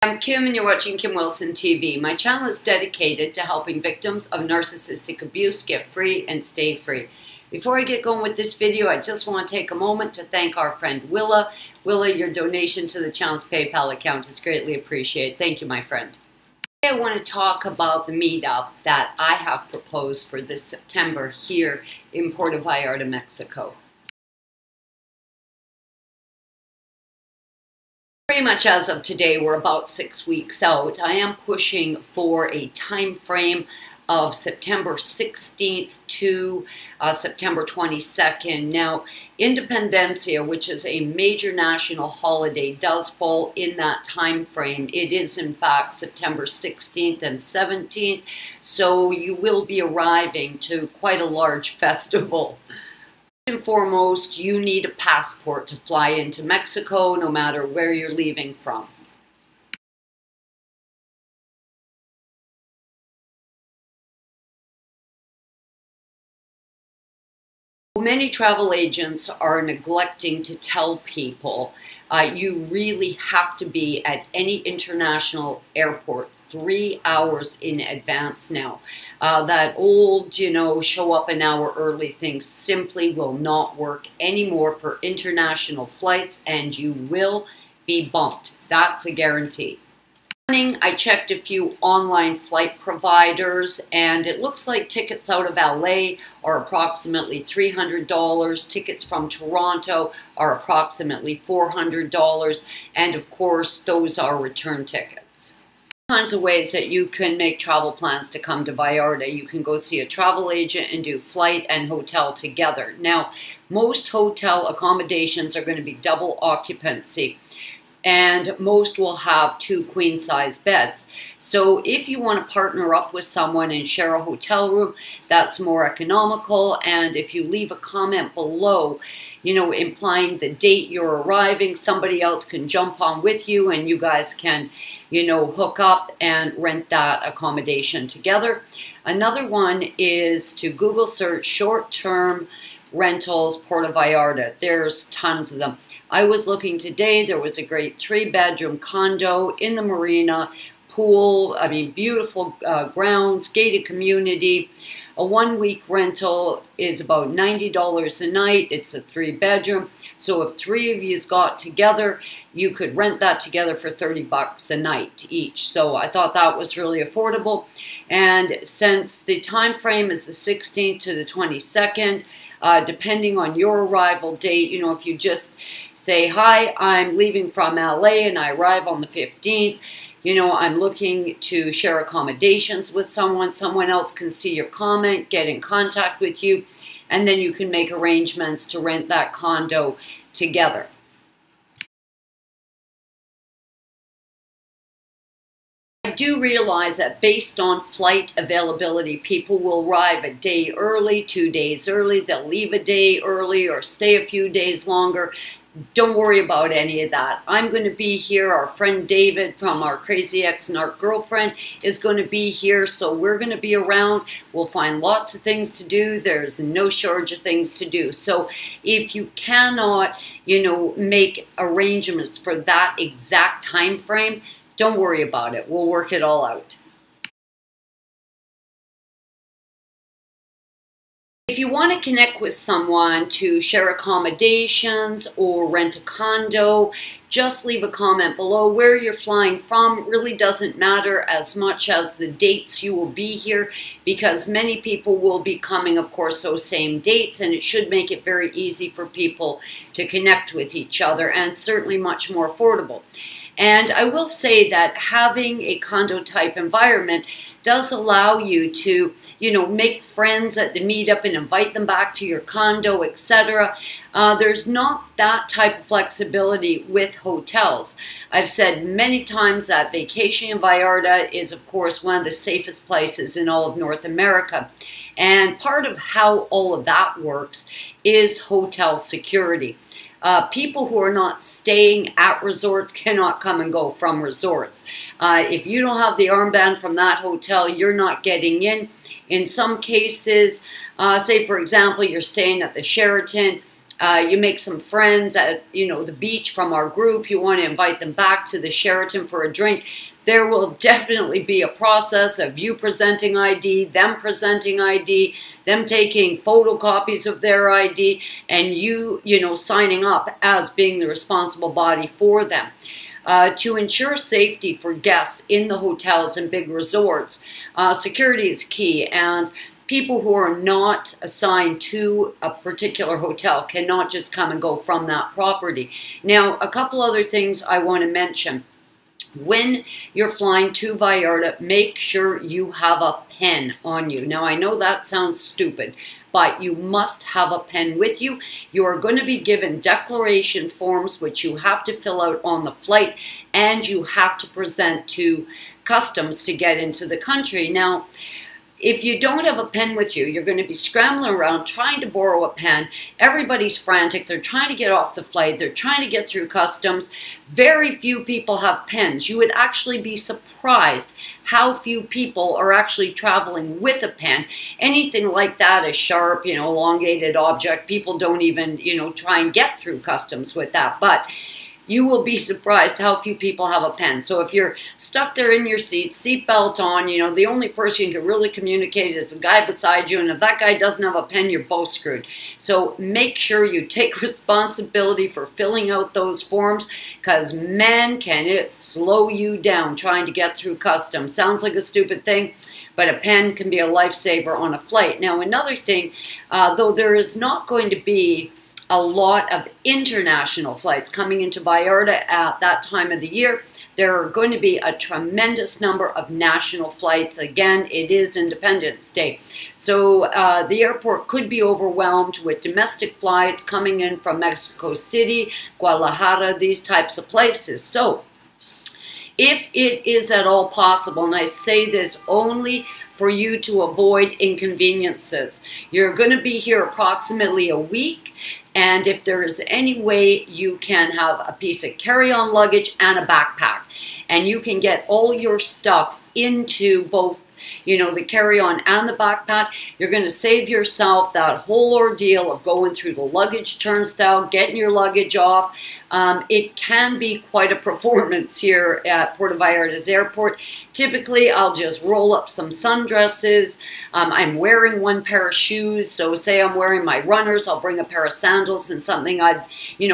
I'm Kim and you're watching Kim Wilson TV. My channel is dedicated to helping victims of narcissistic abuse get free and stay free. Before I get going with this video, I just want to take a moment to thank our friend Willa. Willa, your donation to the channel's PayPal account is greatly appreciated. Thank you, my friend. Today I want to talk about the meetup that I have proposed for this September here in Puerto Vallarta, Mexico. Pretty much as of today, we're about 6 weeks out. I am pushing for a time frame of September 16th to September 22nd. Now, Independencia, which is a major national holiday, does fall in that time frame. It is, in fact, September 16th and 17th, so you will be arriving to quite a large festival. First and foremost, you need a passport to fly into Mexico, no matter where you're leaving from. Many travel agents are neglecting to tell people you really have to be at any international airport 3 hours in advance now. That old, show up an hour early thing simply will not work anymore for international flights, and you will be bumped. That's a guarantee. I checked a few online flight providers, and it looks like tickets out of LA are approximately $300. Tickets from Toronto are approximately $400, and of course those are return tickets. Kinds of ways that you can make travel plans to come to Vallarta. You can go see a travel agent and do flight and hotel together. Now, most hotel accommodations are going to be double occupancy, and most will have 2 queen-size beds. So if you want to partner up with someone and share a hotel room, that's more economical. And if you leave a comment below, implying the date you're arriving, somebody else can jump on with you and you guys can, hook up and rent that accommodation together. Another one is to Google search short-term rentals Puerto Vallarta. There's tons of them. I was looking today, there was a great 3-bedroom condo in the marina, pool, beautiful grounds, gated community. A 1-week rental is about $90 a night. It's a 3-bedroom. So if 3 of you got together, you could rent that together for 30 bucks a night each. So I thought that was really affordable. And since the time frame is the 16th to the 22nd, depending on your arrival date, if you just say, hi, I'm leaving from LA and I arrive on the 15th, I'm looking to share accommodations with someone. Someone else can see your comment, get in contact with you, and then you can make arrangements to rent that condo together. I do realize that based on flight availability, people will arrive a day early, 2 days early, they'll leave a day early or stay a few days longer. Don't worry about any of that. I'm going to be here. Our friend David from our Crazy Ex-Narc Girlfriend is going to be here, so we're going to be around. We'll find lots of things to do. There's no shortage of things to do. So if you cannot, make arrangements for that exact time frame, don't worry about it. We'll work it all out. If you want to connect with someone to share accommodations or rent a condo, just leave a comment below. Where you're flying from really doesn't matter as much as the dates you will be here, because many people will be coming, of course, those same dates, and it should make it very easy for people to connect with each other, and certainly much more affordable. And I will say that having a condo type environment does allow you to, make friends at the meetup and invite them back to your condo, etc. There's not that type of flexibility with hotels. I've said many times that vacation in Vallarta is, of course, one of the safest places in all of North America. And part of how all of that works is hotel security. People who are not staying at resorts cannot come and go from resorts. If you don't have the armband from that hotel, you're not getting in. In some cases, say for example, you're staying at the Sheraton, You make some friends at, the beach from our group. You want to invite them back to the Sheraton for a drink. There will definitely be a process of you presenting ID, them presenting ID, them taking photocopies of their ID, and you, signing up as being the responsible body for them. To ensure safety for guests in the hotels and big resorts, security is key, and people who are not assigned to a particular hotel cannot just come and go from that property. Now, a couple other things I want to mention. When you're flying to Vallarta, make sure you have a pen on you. Now, I know that sounds stupid, but you must have a pen with you. You are going to be given declaration forms, which you have to fill out on the flight, and you have to present to customs to get into the country. Now, if you don't have a pen with you, you're going to be scrambling around trying to borrow a pen. Everybody's frantic. They're trying to get off the flight. They're trying to get through customs. Very few people have pens. You would actually be surprised how few people are actually traveling with a pen. Anything like that, a sharp, elongated object, people don't even, try and get through customs with that. But you will be surprised how few people have a pen. So if you're stuck there in your seat, seatbelt on, the only person you can really communicate is the guy beside you. And if that guy doesn't have a pen, you're both screwed. So make sure you take responsibility for filling out those forms, because man, can it slow you down trying to get through customs. Sounds like a stupid thing, but a pen can be a lifesaver on a flight. Now, another thing, though there is not going to be a lot of international flights coming into Vallarta at that time of the year, there are going to be a tremendous number of national flights. Again, it is Independence Day. So the airport could be overwhelmed with domestic flights coming in from Mexico City, Guadalajara, these types of places. So if it is at all possible, and I say this only for you to avoid inconveniences, you're going to be here approximately a week, and if there is any way you can have a piece of carry-on luggage and a backpack, and you can get all your stuff into both the carry-on and the backpack, you're going to save yourself that whole ordeal of going through the luggage turnstile, getting your luggage off. It can be quite a performance here at Puerto Vallarta's airport. Typically, I'll just roll up some sundresses. I'm wearing one pair of shoes, so say I'm wearing my runners, I'll bring a pair of sandals and something I'd,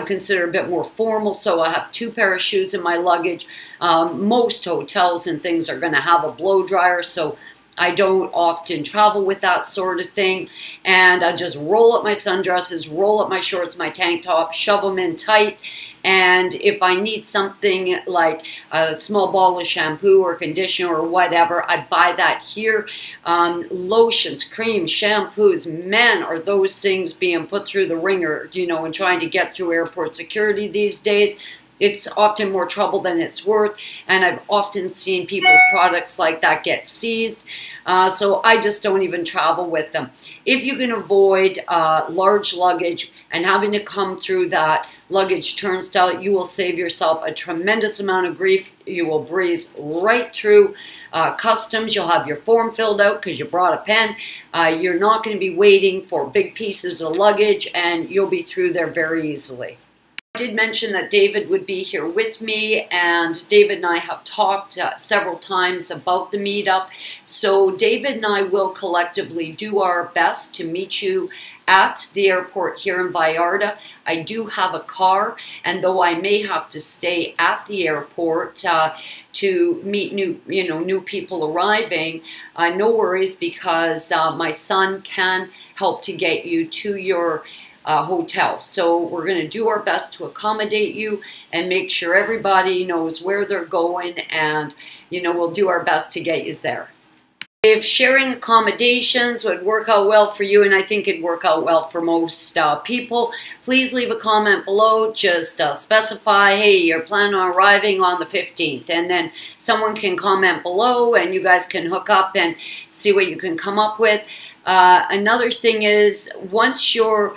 consider a bit more formal, so I have 2 pairs of shoes in my luggage. Most hotels and things are going to have a blow dryer, so I don't often travel with that sort of thing. And I just roll up my sundresses, roll up my shorts, my tank top, shove them in tight. And if I need something like a small bottle of shampoo or conditioner or whatever, I buy that here. Lotions, creams, shampoos, man, are those things being put through the ringer, and trying to get through airport security these days. It's often more trouble than it's worth, and I've often seen people's products like that get seized. So I just don't even travel with them. If you can avoid large luggage and having to come through that luggage turnstile, you will save yourself a tremendous amount of grief. You will breeze right through customs. You'll have your form filled out because you brought a pen. You're not going to be waiting for big pieces of luggage, and you'll be through there very easily. I did mention that David would be here with me, and David and I have talked several times about the meetup. So David and I will collectively do our best to meet you at the airport here in Vallarta. I do have a car, and though I may have to stay at the airport to meet new people arriving, no worries, because my son can help to get you to your hotel. So we're going to do our best to accommodate you and make sure everybody knows where they're going, and we'll do our best to get you there. If sharing accommodations would work out well for you, and I think it'd work out well for most people, please leave a comment below. Just specify, hey, you're planning on arriving on the 15th, and then someone can comment below and you guys can hook up and see what you can come up with. Another thing is, once your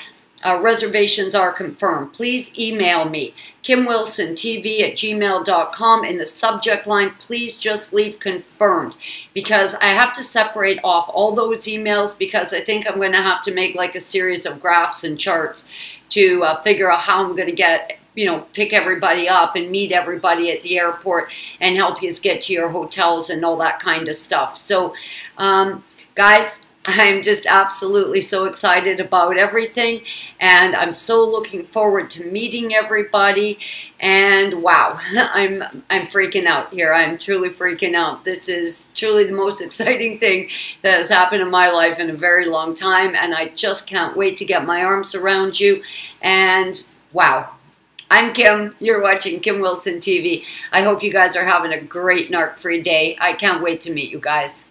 reservations are confirmed, please email me, kimwilsontv@gmail.com. In the subject line, please just leave confirmed, because I have to separate off all those emails, because I think I'm going to have to make like a series of graphs and charts to figure out how I'm going to get, pick everybody up and meet everybody at the airport and help you get to your hotels and all that kind of stuff. So, guys, I'm just absolutely so excited about everything, and I'm so looking forward to meeting everybody. And wow, I'm freaking out here. I'm truly freaking out. This is truly the most exciting thing that has happened in my life in a very long time, and I just can't wait to get my arms around you. And wow. I'm Kim. You're watching Kim Wilson TV. I hope you guys are having a great narc-free day. I can't wait to meet you guys.